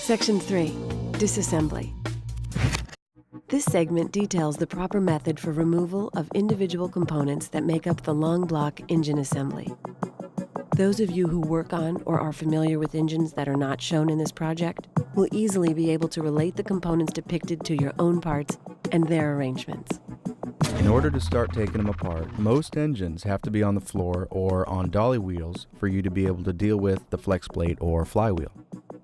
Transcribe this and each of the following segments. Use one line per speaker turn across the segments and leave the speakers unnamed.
Section 3. Disassembly. This segment details the proper method for removal of individual components that make up the long block engine assembly. Those of you who work on or are familiar with engines that are not shown in this project will easily be able to relate the components depicted to your own parts and their arrangements.
In order to start taking them apart, most engines have to be on the floor or on dolly wheels for you to be able to deal with the flex plate or flywheel.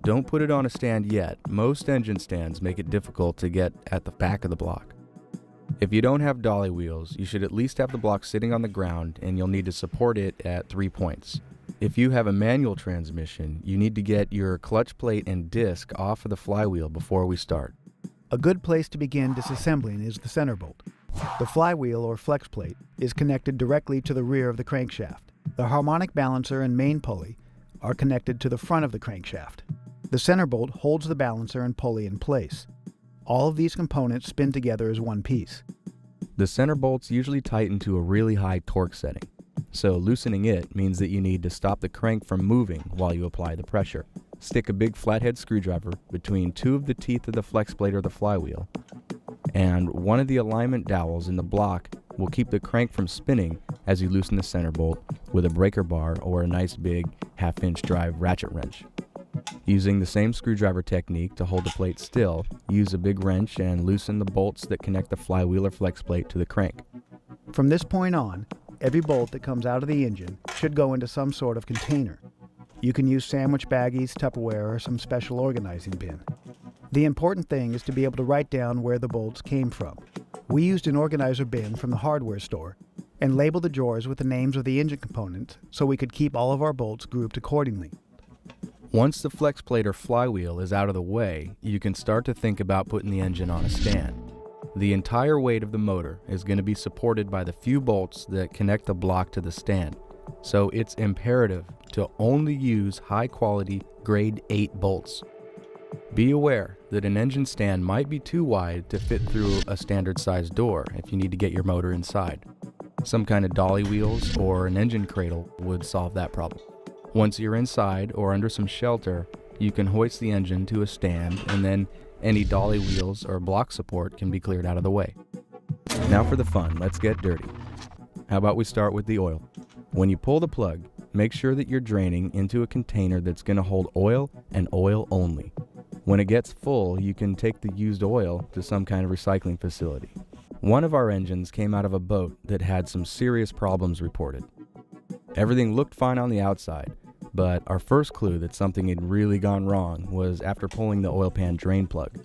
Don't put it on a stand yet. Most engine stands make it difficult to get at the back of the block. If you don't have dolly wheels, you should at least have the block sitting on the ground, and you'll need to support it at 3 points. If you have a manual transmission, you need to get your clutch plate and disc off of the flywheel before we start.
A good place to begin disassembling is the center bolt. The flywheel or flex plate is connected directly to the rear of the crankshaft. The harmonic balancer and main pulley are connected to the front of the crankshaft. The center bolt holds the balancer and pulley in place. All of these components spin together as one piece.
The center bolts usually tighten to a really high torque setting, so loosening it means that you need to stop the crank from moving while you apply the pressure. Stick a big flathead screwdriver between 2 of the teeth of the flex plate or the flywheel, and one of the alignment dowels in the block will keep the crank from spinning as you loosen the center bolt with a breaker bar or a nice big 1/2-inch drive ratchet wrench. Using the same screwdriver technique to hold the plate still, use a big wrench and loosen the bolts that connect the flywheel or flex plate to the crank.
From this point on, every bolt that comes out of the engine should go into some sort of container. You can use sandwich baggies, Tupperware, or some special organizing bin. The important thing is to be able to write down where the bolts came from. We used an organizer bin from the hardware store and labeled the drawers with the names of the engine components so we could keep all of our bolts grouped accordingly.
Once the flex plate or flywheel is out of the way, you can start to think about putting the engine on a stand. The entire weight of the motor is going to be supported by the few bolts that connect the block to the stand, so it's imperative to only use high-quality grade 8 bolts. Be aware that an engine stand might be too wide to fit through a standard-sized door if you need to get your motor inside. Some kind of dolly wheels or an engine cradle would solve that problem. Once you're inside or under some shelter, you can hoist the engine to a stand, and then any dolly wheels or block support can be cleared out of the way. Now for the fun, let's get dirty. How about we start with the oil? When you pull the plug, make sure that you're draining into a container that's going to hold oil and oil only. When it gets full, you can take the used oil to some kind of recycling facility. One of our engines came out of a boat that had some serious problems reported. Everything looked fine on the outside, but our first clue that something had really gone wrong was after pulling the oil pan drain plug.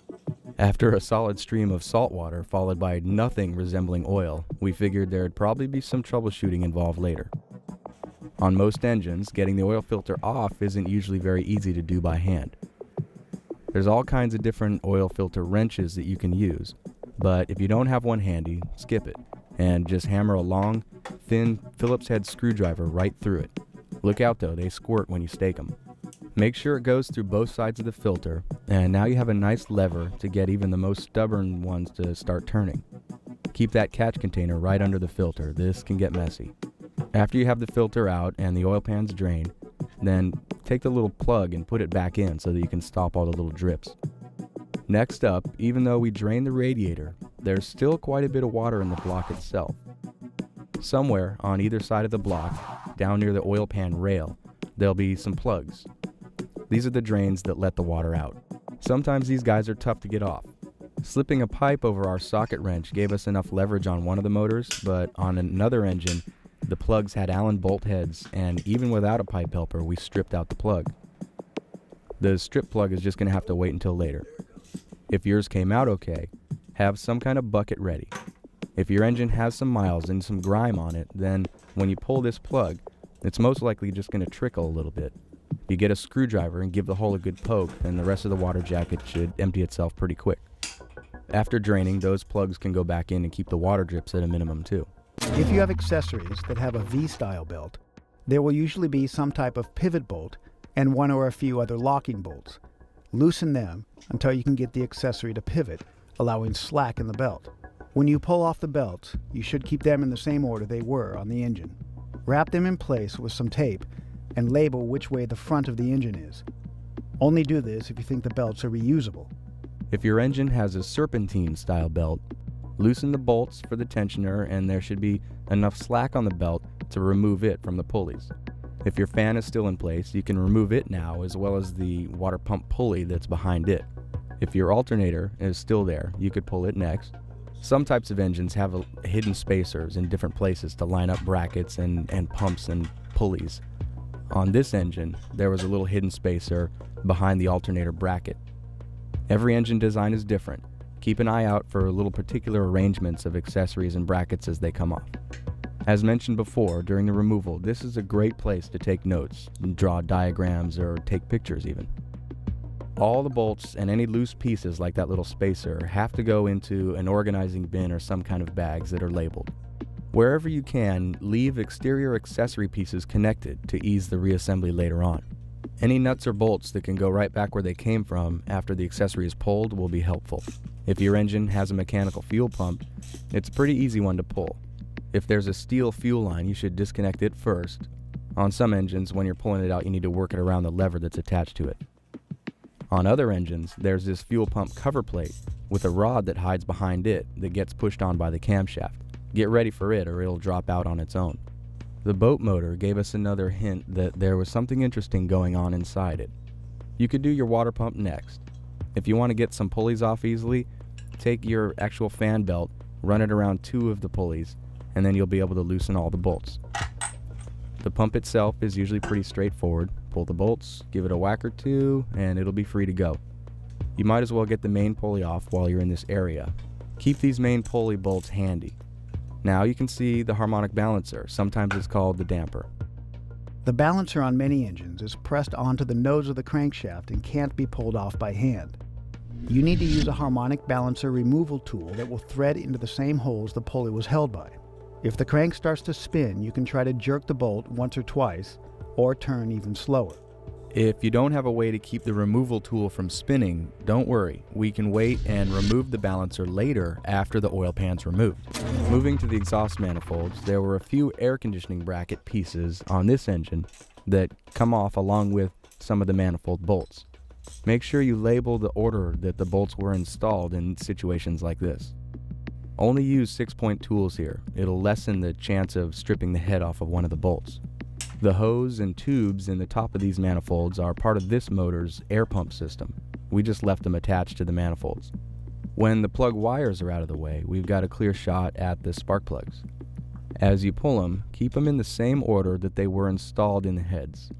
After a solid stream of salt water followed by nothing resembling oil, we figured there'd probably be some troubleshooting involved later. On most engines, getting the oil filter off isn't usually very easy to do by hand. There's all kinds of different oil filter wrenches that you can use, but if you don't have one handy, skip it and just hammer a long, thin Phillips head screwdriver right through it. Look out though, they squirt when you stake them. Make sure it goes through both sides of the filter, and now you have a nice lever to get even the most stubborn ones to start turning. Keep that catch container right under the filter. This can get messy. After you have the filter out and the oil pan's drained, then take the little plug and put it back in so that you can stop all the little drips. Next up, even though we drained the radiator, there's still quite a bit of water in the block itself. Somewhere on either side of the block, down near the oil pan rail, there'll be some plugs. These are the drains that let the water out. Sometimes these guys are tough to get off. Slipping a pipe over our socket wrench gave us enough leverage on one of the motors, but on another engine, the plugs had Allen bolt heads, and even without a pipe helper, we stripped out the plug. The strip plug is just going to have to wait until later. If yours came out okay, have some kind of bucket ready. If your engine has some miles and some grime on it, then when you pull this plug, it's most likely just going to trickle a little bit. If you get a screwdriver and give the hole a good poke, then the rest of the water jacket should empty itself pretty quick. After draining, those plugs can go back in and keep the water drips at a minimum too.
If you have accessories that have a V-style belt, there will usually be some type of pivot bolt and one or a few other locking bolts. Loosen them until you can get the accessory to pivot, allowing slack in the belt. When you pull off the belts, you should keep them in the same order they were on the engine. Wrap them in place with some tape and label which way the front of the engine is. Only do this if you think the belts are reusable.
If your engine has a serpentine-style belt, loosen the bolts for the tensioner and there should be enough slack on the belt to remove it from the pulleys. If your fan is still in place, you can remove it now as well as the water pump pulley that's behind it. If your alternator is still there, you could pull it next. Some types of engines have hidden spacers in different places to line up brackets and pumps and pulleys. On this engine, there was a little hidden spacer behind the alternator bracket. Every engine design is different. Keep an eye out for little particular arrangements of accessories and brackets as they come off. As mentioned before, during the removal, this is a great place to take notes, and draw diagrams, or take pictures even. All the bolts and any loose pieces like that little spacer have to go into an organizing bin or some kind of bags that are labeled. Wherever you can, leave exterior accessory pieces connected to ease the reassembly later on. Any nuts or bolts that can go right back where they came from after the accessory is pulled will be helpful. If your engine has a mechanical fuel pump, it's a pretty easy one to pull. If there's a steel fuel line, you should disconnect it first. On some engines, when you're pulling it out, you need to work it around the lever that's attached to it. On other engines, there's this fuel pump cover plate with a rod that hides behind it that gets pushed on by the camshaft. Get ready for it or it'll drop out on its own. The boat motor gave us another hint that there was something interesting going on inside it. You could do your water pump next. If you want to get some pulleys off easily, take your actual fan belt, run it around 2 of the pulleys, and then you'll be able to loosen all the bolts. The pump itself is usually pretty straightforward. Pull the bolts, give it a whack or 2, and it'll be free to go. You might as well get the main pulley off while you're in this area. Keep these main pulley bolts handy. Now you can see the harmonic balancer, sometimes it's called the damper.
The balancer on many engines is pressed onto the nose of the crankshaft and can't be pulled off by hand. You need to use a harmonic balancer removal tool that will thread into the same holes the pulley was held by. If the crank starts to spin, you can try to jerk the bolt once or twice, or turn even slower.
If you don't have a way to keep the removal tool from spinning, don't worry. We can wait and remove the balancer later after the oil pan's removed. Moving to the exhaust manifolds, there were a few air conditioning bracket pieces on this engine that come off along with some of the manifold bolts. Make sure you label the order that the bolts were installed in situations like this. Only use 6-point tools here. It'll lessen the chance of stripping the head off of one of the bolts. The hose and tubes in the top of these manifolds are part of this motor's air pump system. We just left them attached to the manifolds. When the plug wires are out of the way, we've got a clear shot at the spark plugs. As you pull them, keep them in the same order that they were installed in the heads.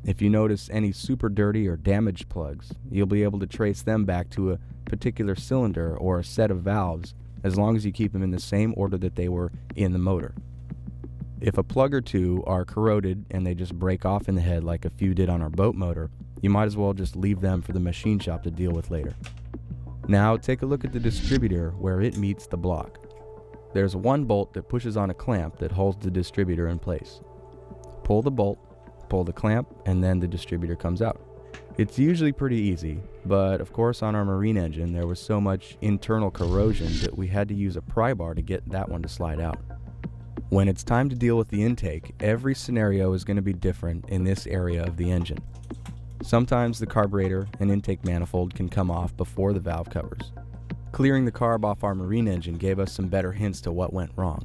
If you notice any super dirty or damaged plugs, you'll be able to trace them back to a particular cylinder or a set of valves as long as you keep them in the same order that they were in the motor. If a plug or 2 are corroded and they just break off in the head like a few did on our boat motor, you might as well just leave them for the machine shop to deal with later. Now take a look at the distributor where it meets the block. There's one bolt that pushes on a clamp that holds the distributor in place. Pull the bolt, pull the clamp, and then the distributor comes out. It's usually pretty easy, but of course on our marine engine there was so much internal corrosion that we had to use a pry bar to get that one to slide out. When it's time to deal with the intake, every scenario is going to be different in this area of the engine. Sometimes the carburetor and intake manifold can come off before the valve covers. Clearing the carb off our marine engine gave us some better hints to what went wrong.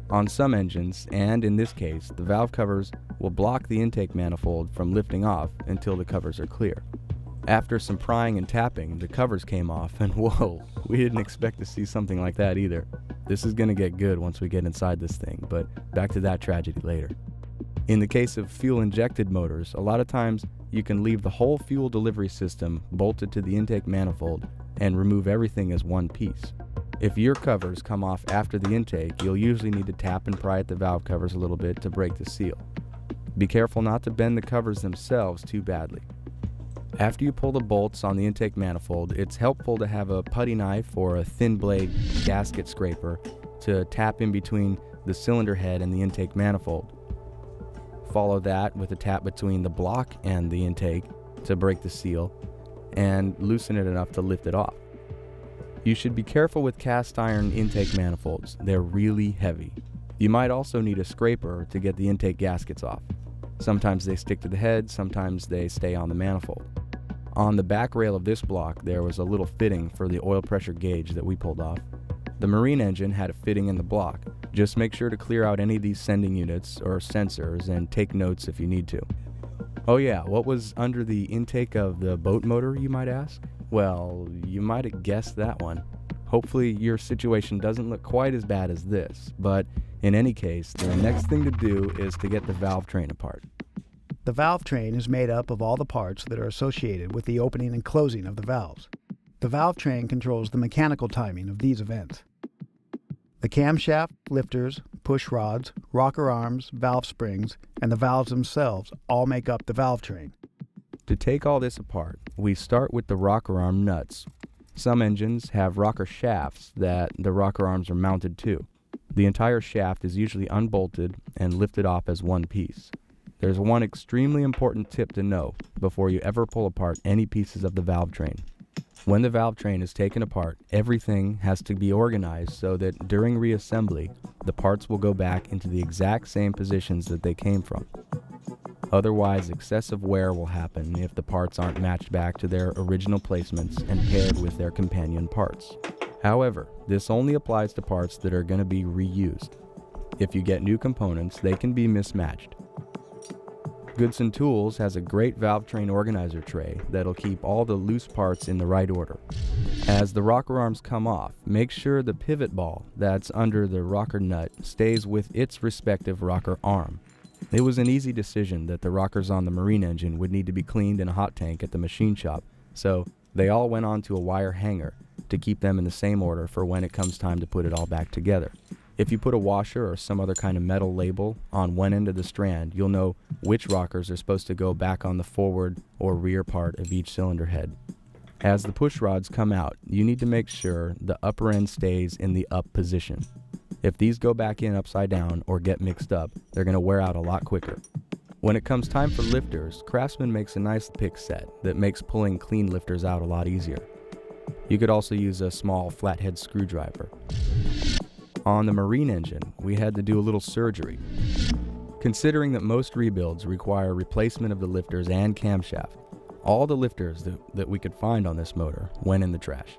On some engines, and in this case, the valve covers will block the intake manifold from lifting off until the covers are clear. After some prying and tapping, the covers came off, and whoa, we didn't expect to see something like that either. This is going to get good once we get inside this thing, but back to that tragedy later. In the case of fuel-injected motors, a lot of times you can leave the whole fuel delivery system bolted to the intake manifold and remove everything as one piece. If your covers come off after the intake, you'll usually need to tap and pry at the valve covers a little bit to break the seal. Be careful not to bend the covers themselves too badly. After you pull the bolts on the intake manifold, it's helpful to have a putty knife or a thin blade gasket scraper to tap in between the cylinder head and the intake manifold. Follow that with a tap between the block and the intake to break the seal and loosen it enough to lift it off. You should be careful with cast iron intake manifolds. They're really heavy. You might also need a scraper to get the intake gaskets off. Sometimes they stick to the head, sometimes they stay on the manifold. On the back rail of this block, there was a little fitting for the oil pressure gauge that we pulled off. The marine engine had a fitting in the block. Just make sure to clear out any of these sending units or sensors and take notes if you need to. Oh yeah, what was under the intake of the boat motor, you might ask? Well, you might have guessed that one. Hopefully your situation doesn't look quite as bad as this, but in any case, the next thing to do is to get the valve train apart.
The valve train is made up of all the parts that are associated with the opening and closing of the valves. The valve train controls the mechanical timing of these events. The camshaft, lifters, push rods, rocker arms, valve springs, and the valves themselves all make up the valve train.
To take all this apart, we start with the rocker arm nuts. Some engines have rocker shafts that the rocker arms are mounted to. The entire shaft is usually unbolted and lifted off as one piece. There's one extremely important tip to know before you ever pull apart any pieces of the valve train. When the valve train is taken apart, everything has to be organized so that during reassembly, the parts will go back into the exact same positions that they came from. Otherwise, excessive wear will happen if the parts aren't matched back to their original placements and paired with their companion parts. However, this only applies to parts that are going to be reused. If you get new components, they can be mismatched. Goodson Tools has a great valve train organizer tray that'll keep all the loose parts in the right order. As the rocker arms come off, make sure the pivot ball that's under the rocker nut stays with its respective rocker arm. It was an easy decision that the rockers on the marine engine would need to be cleaned in a hot tank at the machine shop, so they all went onto a wire hanger to keep them in the same order for when it comes time to put it all back together. If you put a washer or some other kind of metal label on one end of the strand, you'll know which rockers are supposed to go back on the forward or rear part of each cylinder head. As the push rods come out, you need to make sure the upper end stays in the up position. If these go back in upside down or get mixed up, they're going to wear out a lot quicker. When it comes time for lifters, Craftsman makes a nice pick set that makes pulling clean lifters out a lot easier. You could also use a small flathead screwdriver. On the marine engine, we had to do a little surgery. Considering that most rebuilds require replacement of the lifters and camshaft, all the lifters that we could find on this motor went in the trash.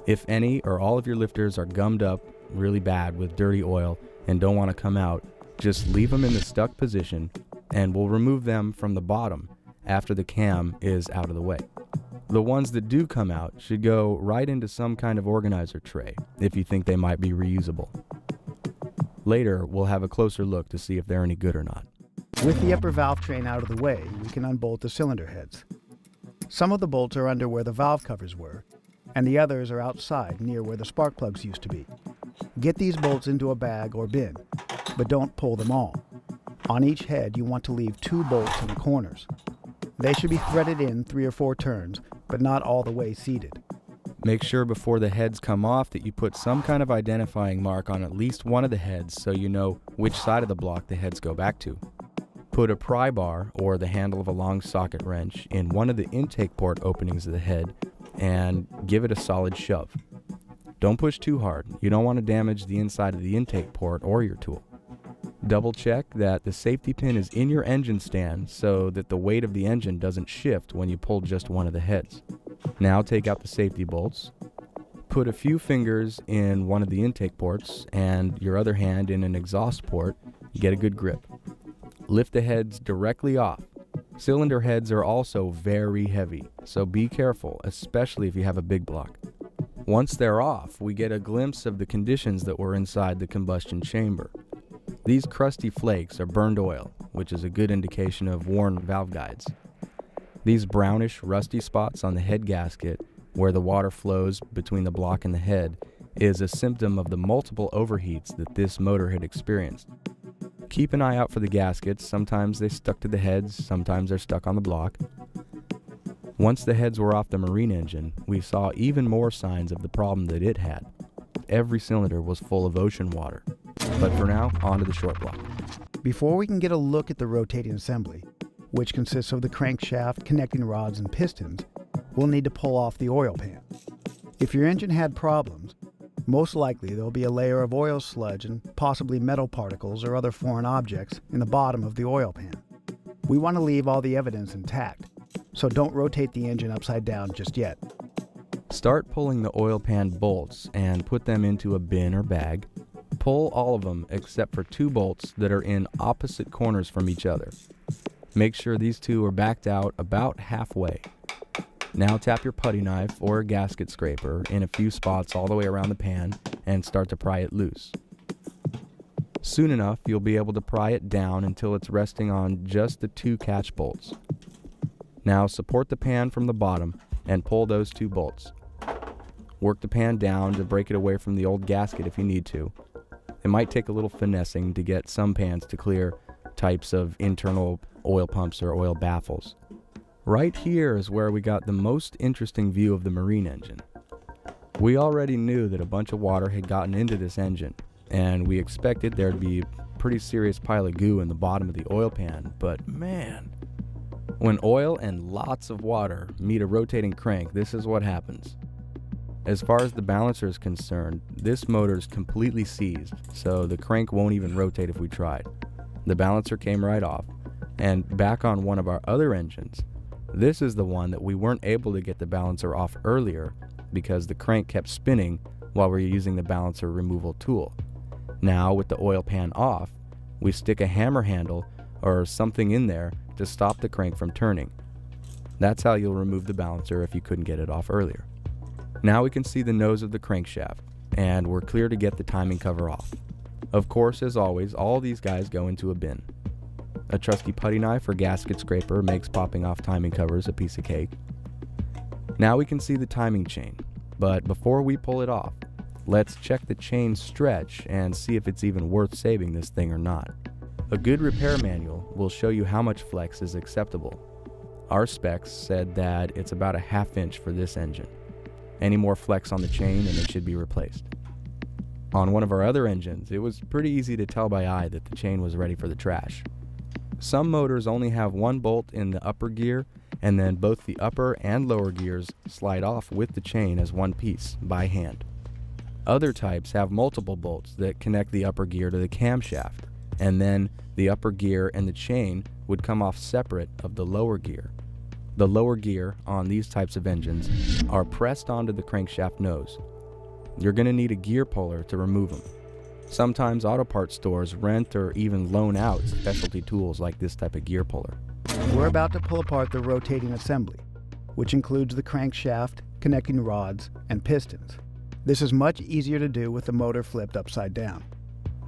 If any or all of your lifters are gummed up really bad with dirty oil and don't want to come out, just leave them in the stuck position and we'll remove them from the bottom after the cam is out of the way. The ones that do come out should go right into some kind of organizer tray if you think they might be reusable. Later, we'll have a closer look to see if they're any good or not.
With the upper valve train out of the way, we can unbolt the cylinder heads. Some of the bolts are under where the valve covers were, and the others are outside near where the spark plugs used to be. Get these bolts into a bag or bin, but don't pull them all. On each head, you want to leave 2 bolts in the corners. They should be threaded in 3 or 4 turns, but not all the way seated.
Make sure before the heads come off that you put some kind of identifying mark on at least one of the heads so you know which side of the block the heads go back to. Put a pry bar or the handle of a long socket wrench in one of the intake port openings of the head and give it a solid shove. Don't push too hard. You don't want to damage the inside of the intake port or your tool. Double check that the safety pin is in your engine stand so that the weight of the engine doesn't shift when you pull just one of the heads. Now take out the safety bolts. Put a few fingers in one of the intake ports and your other hand in an exhaust port. Get a good grip. Lift the heads directly off. Cylinder heads are also very heavy, so be careful, especially if you have a big block. Once they're off, we get a glimpse of the conditions that were inside the combustion chamber. These crusty flakes are burned oil, which is a good indication of worn valve guides. These brownish, rusty spots on the head gasket, where the water flows between the block and the head, is a symptom of the multiple overheats that this motor had experienced. Keep an eye out for the gaskets. Sometimes they stuck to the heads, sometimes they're stuck on the block. Once the heads were off the marine engine, we saw even more signs of the problem that it had. Every cylinder was full of ocean water. But for now, on to the short block.
Before we can get a look at the rotating assembly, which consists of the crankshaft, connecting rods, and pistons, we'll need to pull off the oil pan. If your engine had problems, most likely there'll be a layer of oil sludge and possibly metal particles or other foreign objects in the bottom of the oil pan. We want to leave all the evidence intact, so don't rotate the engine upside down just yet.
Start pulling the oil pan bolts and put them into a bin or bag. Pull all of them except for 2 bolts that are in opposite corners from each other. Make sure these 2 are backed out about halfway. Now tap your putty knife or a gasket scraper in a few spots all the way around the pan and start to pry it loose. Soon enough, you'll be able to pry it down until it's resting on just the 2 catch bolts. Now support the pan from the bottom and pull those 2 bolts. Work the pan down to break it away from the old gasket if you need to. It might take a little finessing to get some pans to clear types of internal oil pumps or oil baffles. Right here is where we got the most interesting view of the marine engine. We already knew that a bunch of water had gotten into this engine, and we expected there to be a pretty serious pile of goo in the bottom of the oil pan, but man, when oil and lots of water meet a rotating crank, this is what happens. As far as the balancer is concerned, this motor is completely seized, so the crank won't even rotate if we tried. The balancer came right off, and back on one of our other engines, this is the one that we weren't able to get the balancer off earlier because the crank kept spinning while we were using the balancer removal tool. Now, with the oil pan off, we stick a hammer handle or something in there to stop the crank from turning. That's how you'll remove the balancer if you couldn't get it off earlier. Now we can see the nose of the crankshaft, and we're clear to get the timing cover off. Of course, as always, all these guys go into a bin. A trusty putty knife or gasket scraper makes popping off timing covers a piece of cake. Now we can see the timing chain, but before we pull it off, let's check the chain stretch and see if it's even worth saving this thing or not. A good repair manual will show you how much flex is acceptable. Our specs said that it's about a 1/2 inch for this engine. Any more flex on the chain and it should be replaced. On one of our other engines, it was pretty easy to tell by eye that the chain was ready for the trash. Some motors only have 1 bolt in the upper gear, and then both the upper and lower gears slide off with the chain as one piece, by hand. Other types have multiple bolts that connect the upper gear to the camshaft, and then the upper gear and the chain would come off separate of the lower gear. The lower gear on these types of engines are pressed onto the crankshaft nose. You're going to need a gear puller to remove them. Sometimes auto parts stores rent or even loan out specialty tools like this type of gear puller.
We're about to pull apart the rotating assembly, which includes the crankshaft, connecting rods, and pistons. This is much easier to do with the motor flipped upside down.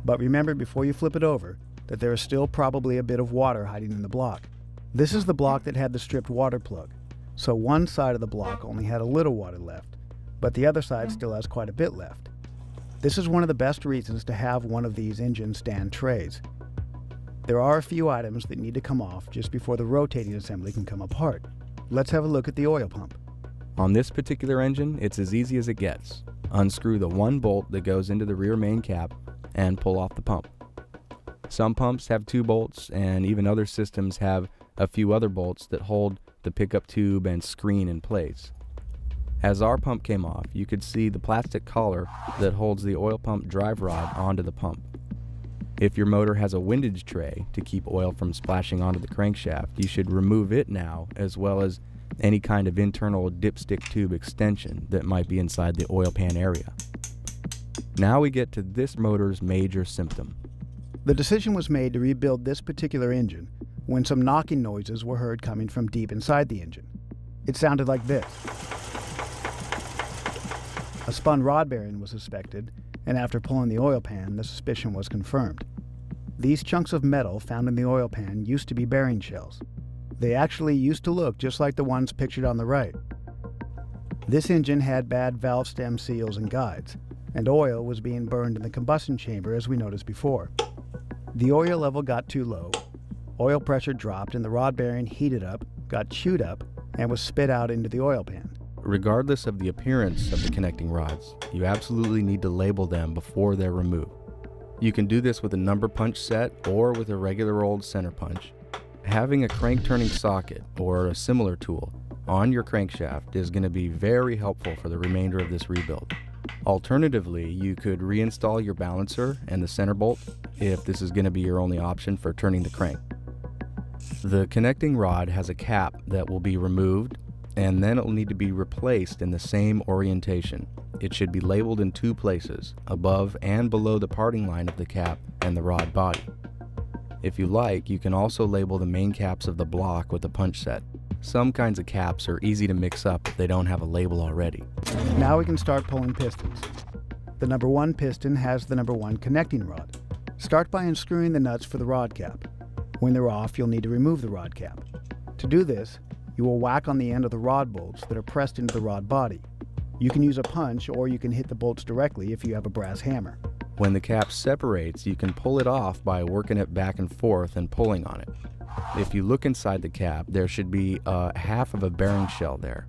But remember before you flip it over that there is still probably a bit of water hiding in the block. This is the block that had the stripped water plug, so one side of the block only had a little water left, but the other side still has quite a bit left. This is one of the best reasons to have one of these engine stand trays. There are a few items that need to come off just before the rotating assembly can come apart. Let's have a look at the oil pump.
On this particular engine, it's as easy as it gets. Unscrew the 1 bolt that goes into the rear main cap and pull off the pump. Some pumps have 2 bolts, and even other systems have a few other bolts that hold the pickup tube and screen in place. As our pump came off, you could see the plastic collar that holds the oil pump drive rod onto the pump. If your motor has a windage tray to keep oil from splashing onto the crankshaft, you should remove it now, as well as any kind of internal dipstick tube extension that might be inside the oil pan area. Now we get to this motor's major symptom.
The decision was made to rebuild this particular engine when some knocking noises were heard coming from deep inside the engine. It sounded like this. A spun rod bearing was suspected, and after pulling the oil pan, the suspicion was confirmed. These chunks of metal found in the oil pan used to be bearing shells. They actually used to look just like the ones pictured on the right. This engine had bad valve stem seals and guides, and oil was being burned in the combustion chamber as we noticed before. The oil level got too low, oil pressure dropped, and the rod bearing heated up, got chewed up, and was spit out into the oil pan.
Regardless of the appearance of the connecting rods, you absolutely need to label them before they're removed. You can do this with a number punch set or with a regular old center punch. Having a crank turning socket or a similar tool on your crankshaft is going to be very helpful for the remainder of this rebuild. Alternatively, you could reinstall your balancer and the center bolt if this is going to be your only option for turning the crank. The connecting rod has a cap that will be removed, and then it will need to be replaced in the same orientation. It should be labeled in two places, above and below the parting line of the cap and the rod body. If you like, you can also label the main caps of the block with a punch set. Some kinds of caps are easy to mix up if they don't have a label already.
Now we can start pulling pistons. The number 1 piston has the number 1 connecting rod. Start by unscrewing the nuts for the rod cap. When they're off, you'll need to remove the rod cap. To do this, you will whack on the end of the rod bolts that are pressed into the rod body. You can use a punch, or you can hit the bolts directly if you have a brass hammer.
When the cap separates, you can pull it off by working it back and forth and pulling on it. If you look inside the cap, there should be half of a bearing shell there.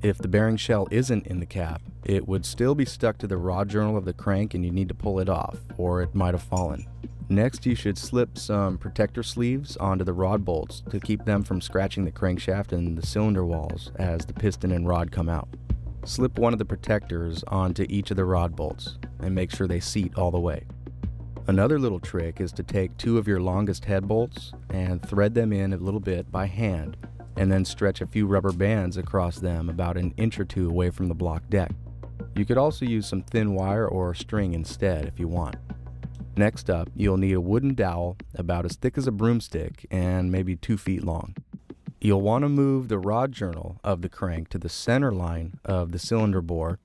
If the bearing shell isn't in the cap, it would still be stuck to the rod journal of the crank and you need to pull it off, or it might have fallen. Next, you should slip some protector sleeves onto the rod bolts to keep them from scratching the crankshaft and the cylinder walls as the piston and rod come out. Slip one of the protectors onto each of the rod bolts and make sure they seat all the way. Another little trick is to take 2 of your longest head bolts and thread them in a little bit by hand, and then stretch a few rubber bands across them about an inch or 2 away from the block deck. You could also use some thin wire or string instead if you want. Next up, you'll need a wooden dowel about as thick as a broomstick and maybe 2 feet long. You'll want to move the rod journal of the crank to the center line of the cylinder bore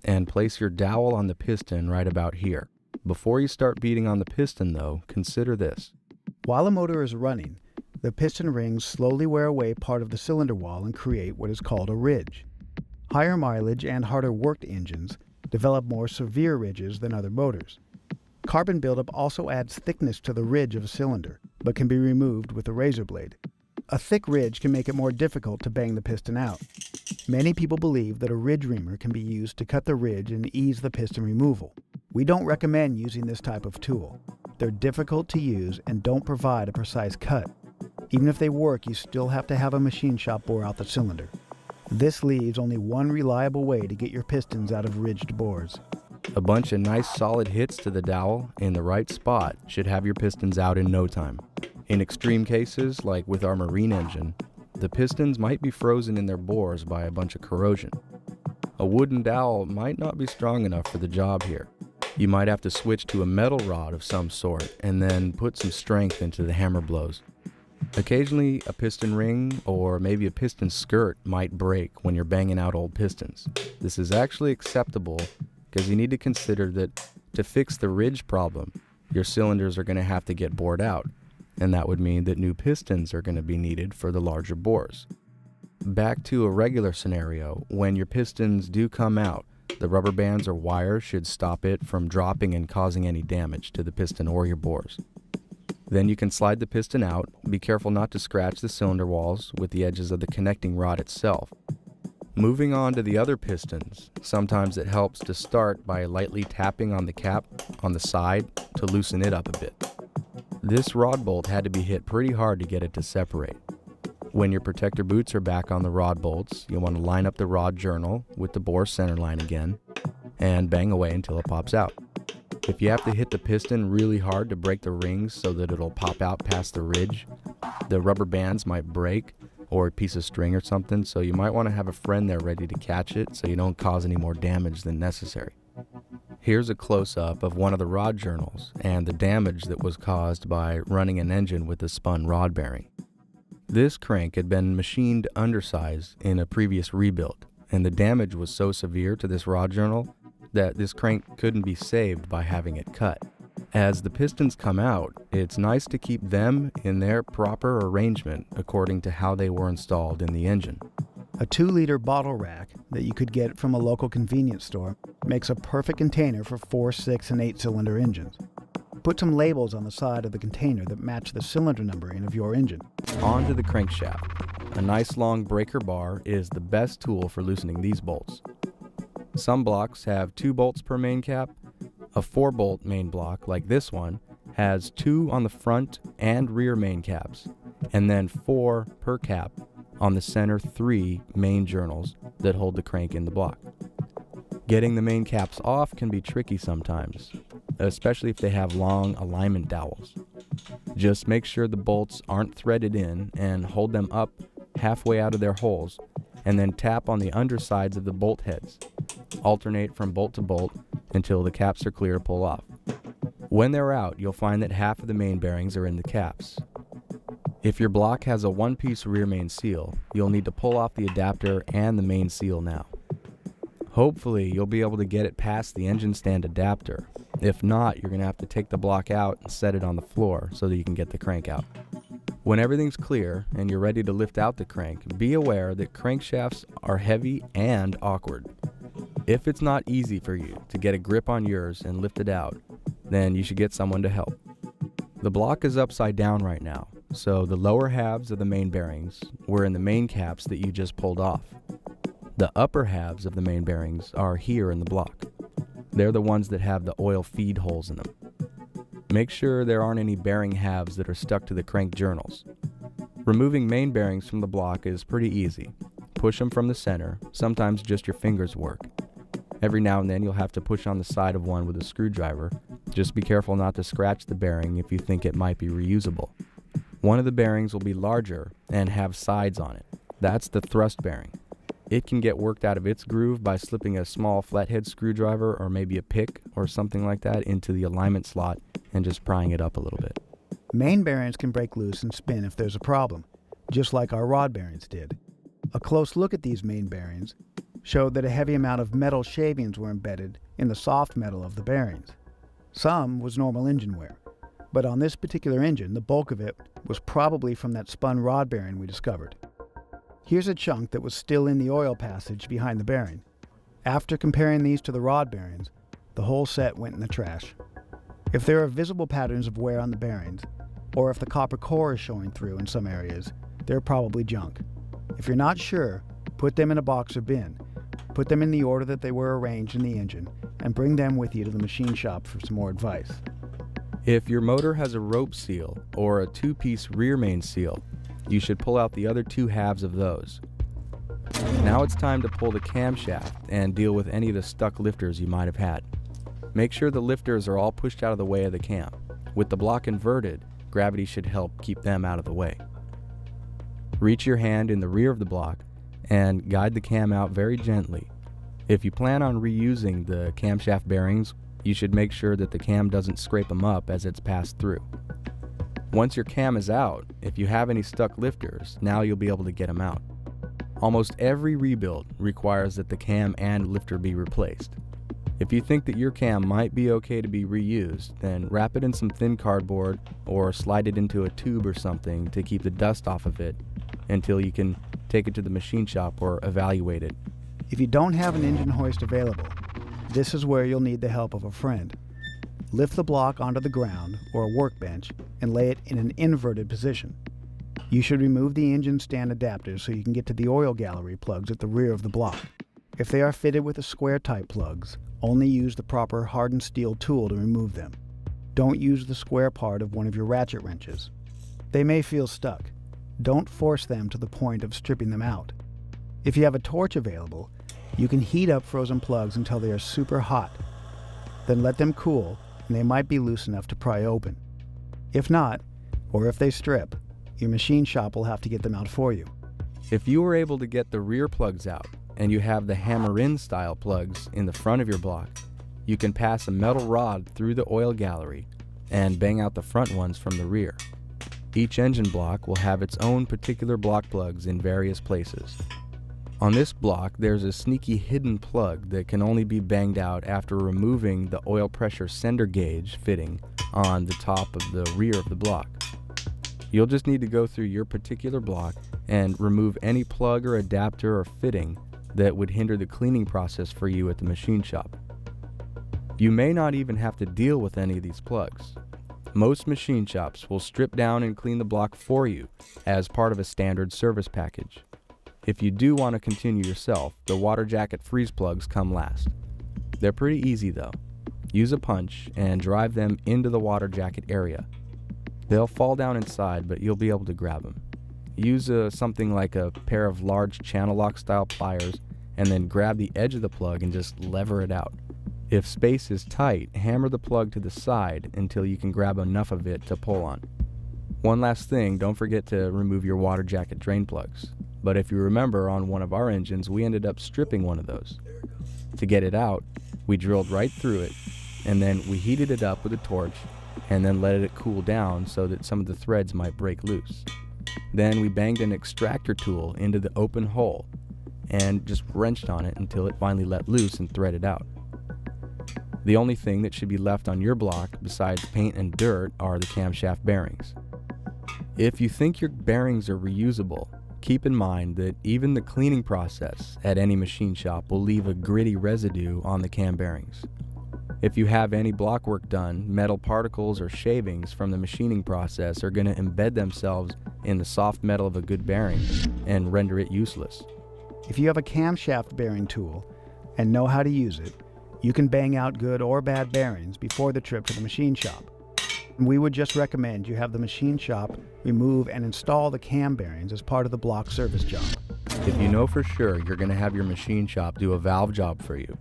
and place your dowel on the piston right about here. Before you start beating on the piston though, consider this.
While the motor is running, the piston rings slowly wear away part of the cylinder wall and create what is called a ridge. Higher mileage and harder worked engines develop more severe ridges than other motors. Carbon buildup also adds thickness to the ridge of a cylinder, but can be removed with a razor blade. A thick ridge can make it more difficult to bang the piston out. Many people believe that a ridge reamer can be used to cut the ridge and ease the piston removal. We don't recommend using this type of tool. They're difficult to use and don't provide a precise cut. Even if they work, you still have to have a machine shop bore out the cylinder. This leaves only one reliable way to get your pistons out of ridged bores.
A bunch of nice solid hits to the dowel in the right spot should have your pistons out in no time. In extreme cases, like with our marine engine, the pistons might be frozen in their bores by a bunch of corrosion. A wooden dowel might not be strong enough for the job here. You might have to switch to a metal rod of some sort and then put some strength into the hammer blows. Occasionally, a piston ring or maybe a piston skirt might break when you're banging out old pistons. This is actually acceptable because you need to consider that to fix the ridge problem, your cylinders are going to have to get bored out, and that would mean that new pistons are going to be needed for the larger bores. Back to a regular scenario, when your pistons do come out, the rubber bands or wires should stop it from dropping and causing any damage to the piston or your bores. Then you can slide the piston out. Be careful not to scratch the cylinder walls with the edges of the connecting rod itself. Moving on to the other pistons, sometimes it helps to start by lightly tapping on the cap on the side to loosen it up a bit. This rod bolt had to be hit pretty hard to get it to separate. When your protector boots are back on the rod bolts, you'll want to line up the rod journal with the bore center line again and bang away until it pops out. If you have to hit the piston really hard to break the rings so that it'll pop out past the ridge, the rubber bands might break, or a piece of string or something, so you might want to have a friend there ready to catch it so you don't cause any more damage than necessary. Here's a close-up of one of the rod journals and the damage that was caused by running an engine with a spun rod bearing. This crank had been machined undersized in a previous rebuild, and the damage was so severe to this rod journal that this crank couldn't be saved by having it cut. As the pistons come out, it's nice to keep them in their proper arrangement according to how they were installed in the engine.
A 2-liter bottle rack that you could get from a local convenience store makes a perfect container for 4, 6, and 8-cylinder engines. Put some labels on the side of the container that match the cylinder numbering of your engine.
On to the crankshaft. A nice long breaker bar is the best tool for loosening these bolts. Some blocks have 2 bolts per main cap. A 4-bolt main block, like this one, has 2 on the front and rear main caps, and then 4 per cap on the center 3 main journals that hold the crank in the block. Getting the main caps off can be tricky sometimes, especially if they have long alignment dowels. Just make sure the bolts aren't threaded in and hold them up halfway out of their holes, and then tap on the undersides of the bolt heads. Alternate from bolt to bolt until the caps are clear to pull off. When they're out, you'll find that half of the main bearings are in the caps. If your block has a one-piece rear main seal, you'll need to pull off the adapter and the main seal now. Hopefully, you'll be able to get it past the engine stand adapter. If not, you're going to have to take the block out and set it on the floor so that you can get the crank out. When everything's clear and you're ready to lift out the crank, be aware that crankshafts are heavy and awkward. If it's not easy for you to get a grip on yours and lift it out, then you should get someone to help. The block is upside down right now, so the lower halves of the main bearings were in the main caps that you just pulled off. The upper halves of the main bearings are here in the block. They're the ones that have the oil feed holes in them. Make sure there aren't any bearing halves that are stuck to the crank journals. Removing main bearings from the block is pretty easy. Push them from the center, sometimes just your fingers work. Every now and then you'll have to push on the side of one with a screwdriver. Just be careful not to scratch the bearing if you think it might be reusable. One of the bearings will be larger and have sides on it. That's the thrust bearing. It can get worked out of its groove by slipping a small flathead screwdriver or maybe a pick or something like that into the alignment slot and just prying it up a little bit.
Main bearings can break loose and spin if there's a problem, just like our rod bearings did. A close look at these main bearings showed that a heavy amount of metal shavings were embedded in the soft metal of the bearings. Some was normal engine wear, but on this particular engine, the bulk of it was probably from that spun rod bearing we discovered. Here's a chunk that was still in the oil passage behind the bearing. After comparing these to the rod bearings, the whole set went in the trash. If there are visible patterns of wear on the bearings, or if the copper core is showing through in some areas, they're probably junk. If you're not sure, put them in a box or bin. Put them in the order that they were arranged in the engine, and bring them with you to the machine shop for some more advice.
If your motor has a rope seal or a two-piece rear main seal, you should pull out the other two halves of those. Now it's time to pull the camshaft and deal with any of the stuck lifters you might have had. Make sure the lifters are all pushed out of the way of the cam. With the block inverted, gravity should help keep them out of the way. Reach your hand in the rear of the block and guide the cam out very gently. If you plan on reusing the camshaft bearings, you should make sure that the cam doesn't scrape them up as it's passed through. Once your cam is out, if you have any stuck lifters, now you'll be able to get them out. Almost every rebuild requires that the cam and lifter be replaced. If you think that your cam might be okay to be reused, then wrap it in some thin cardboard or slide it into a tube or something to keep the dust off of it until you can take it to the machine shop or evaluate it.
If you don't have an engine hoist available, this is where you'll need the help of a friend. Lift the block onto the ground or a workbench and lay it in an inverted position. You should remove the engine stand adapters so you can get to the oil gallery plugs at the rear of the block. If they are fitted with the square type plugs, only use the proper hardened steel tool to remove them. Don't use the square part of one of your ratchet wrenches. They may feel stuck. Don't force them to the point of stripping them out. If you have a torch available, you can heat up frozen plugs until they are super hot. Then let them cool and they might be loose enough to pry open. If not, or if they strip, your machine shop will have to get them out for you.
If you were able to get the rear plugs out and you have the hammer-in style plugs in the front of your block, you can pass a metal rod through the oil gallery and bang out the front ones from the rear. Each engine block will have its own particular block plugs in various places. On this block, there's a sneaky hidden plug that can only be banged out after removing the oil pressure sender gauge fitting on the top of the rear of the block. You'll just need to go through your particular block and remove any plug or adapter or fitting that would hinder the cleaning process for you at the machine shop. You may not even have to deal with any of these plugs. Most machine shops will strip down and clean the block for you as part of a standard service package. If you do want to continue yourself, the water jacket freeze plugs come last. They're pretty easy though. Use a punch and drive them into the water jacket area. They'll fall down inside, but you'll be able to grab them. Use something like a pair of large channel lock style pliers and then grab the edge of the plug and just lever it out. If space is tight, hammer the plug to the side until you can grab enough of it to pull on. One last thing, don't forget to remove your water jacket drain plugs. But if you remember, on one of our engines, we ended up stripping one of those. To get it out, we drilled right through it, and then we heated it up with a torch, and then let it cool down so that some of the threads might break loose. Then we banged an extractor tool into the open hole and just wrenched on it until it finally let loose and threaded out. The only thing that should be left on your block besides paint and dirt are the camshaft bearings. If you think your bearings are reusable, keep in mind that even the cleaning process at any machine shop will leave a gritty residue on the cam bearings. If you have any block work done, metal particles or shavings from the machining process are going to embed themselves in the soft metal of a good bearing and render it useless.
If you have a camshaft bearing tool and know how to use it, you can bang out good or bad bearings before the trip to the machine shop. We would just recommend you have the machine shop remove and install the cam bearings as part of the block service job.
If you know for sure you're going to have your machine shop do a valve job for you,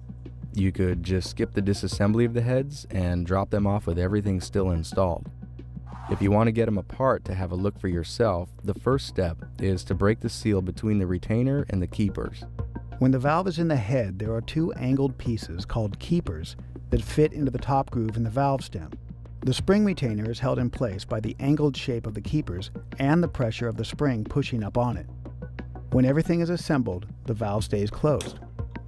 you could just skip the disassembly of the heads and drop them off with everything still installed. If you want to get them apart to have a look for yourself, the first step is to break the seal between the retainer and the keepers.
When the valve is in the head, there are two angled pieces called keepers that fit into the top groove in the valve stem. The spring retainer is held in place by the angled shape of the keepers and the pressure of the spring pushing up on it. When everything is assembled, the valve stays closed.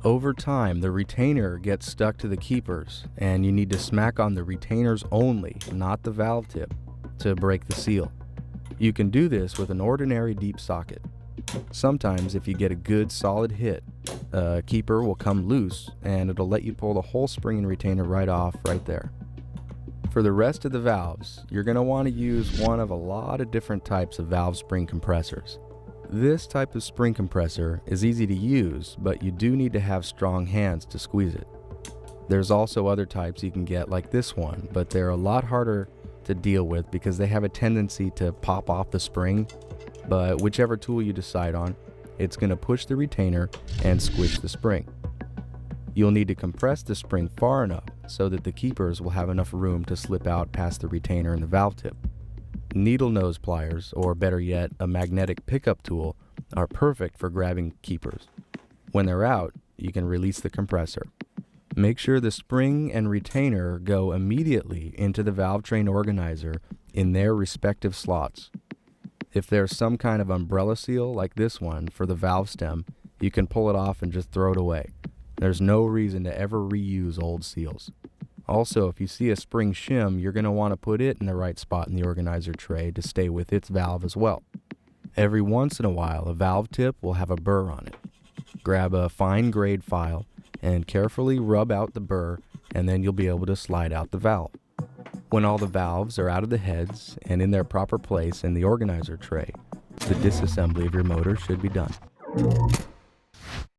Over time, the retainer gets stuck to the keepers, and you need to smack on the retainers only, not the valve tip, to break the seal. You can do this with an ordinary deep socket. Sometimes, if you get a good solid hit, a keeper will come loose, and it'll let you pull the whole spring and retainer right off right there. For the rest of the valves, you're going to want to use one of a lot of different types of valve spring compressors. This type of spring compressor is easy to use, but you do need to have strong hands to squeeze it. There's also other types you can get like this one, but they're a lot harder to deal with because they have a tendency to pop off the spring. But whichever tool you decide on, it's going to push the retainer and squish the spring. You'll need to compress the spring far enough so that the keepers will have enough room to slip out past the retainer and the valve tip. Needle nose pliers, or better yet, a magnetic pickup tool, are perfect for grabbing keepers. When they're out, you can release the compressor. Make sure the spring and retainer go immediately into the valve train organizer in their respective slots. If there's some kind of umbrella seal like this one for the valve stem, you can pull it off and just throw it away. There's no reason to ever reuse old seals. Also, if you see a spring shim, you're going to want to put it in the right spot in the organizer tray to stay with its valve as well. Every once in a while, a valve tip will have a burr on it. Grab a fine grade file and carefully rub out the burr, and then you'll be able to slide out the valve. When all the valves are out of the heads and in their proper place in the organizer tray, the disassembly of your motor should be done.